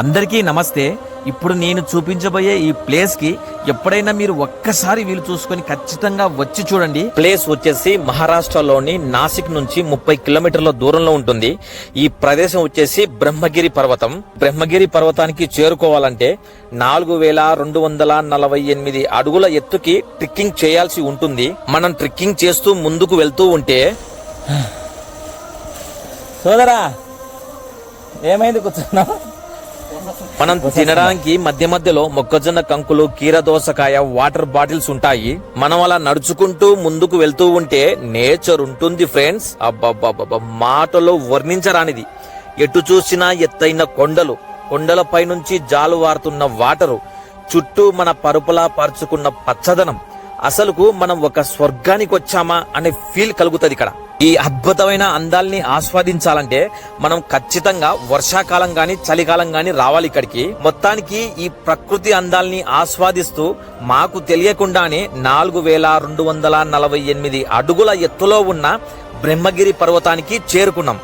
అందరికీ నమస్తే. ఇప్పుడు నేను చూపించబోయే ఈ ప్లేస్ కి ఎప్పుడైనా మీరు ఒక్కసారి వీలు చూసుకొని ఖచ్చితంగా వచ్చి చూడండి. ప్లేస్ వచ్చేసి మహారాష్ట్రలోని నాసిక్ నుంచి 30 కిలోమీటర్ల దూరంలో ఉంటుంది. ఈ ప్రదేశం వచ్చేసి బ్రహ్మగిరి పర్వతం. బ్రహ్మగిరి పర్వతానికి చేరుకోవాలంటే 4248 అడుగుల ఎత్తుకి ట్రెక్కింగ్ చేయాల్సి ఉంటుంది. మనం ట్రెక్కింగ్ చేస్తూ ముందుకు వెళ్తూ ఉంటే సోదరా ఏమైంది కూర్చున్నావు? మనం తినడానికి మధ్య మధ్యలో మొక్కజొన్న కంకులు, కీరదోసకాయ, వాటర్ బాటిల్స్ ఉంటాయి. మనం అలా నడుచుకుంటూ ముందుకు వెళ్తూ ఉంటే నేచర్ ఉంటుంది ఫ్రెండ్స్. అబ్బబ్బబ్బ మాటలో వర్ణించరానిది. ఎటు చూసినా ఎత్తైన కొండలు, కొండలపై నుంచి జాలువారుతున్న వాటరు, చుట్టూ మన పరుపులా పరుచుకున్న పచ్చదనం. అసలుకు మనం ఒక స్వర్గానికి వచ్చామా అనే ఫీల్ కలుగుతుంది ఇక్కడ. ఈ అద్భుతమైన అందాల్ని ఆస్వాదించాలంటే మనం ఖచ్చితంగా వర్షాకాలం గాని చలికాలం గాని రావాలి ఇక్కడికి. మొత్తానికి ఈ ప్రకృతి అందాల్ని ఆస్వాదిస్తూ మాకు తెలియకుండానే 4248 అడుగుల ఎత్తులో ఉన్న బ్రహ్మగిరి పర్వతానికి చేరుకున్నాం.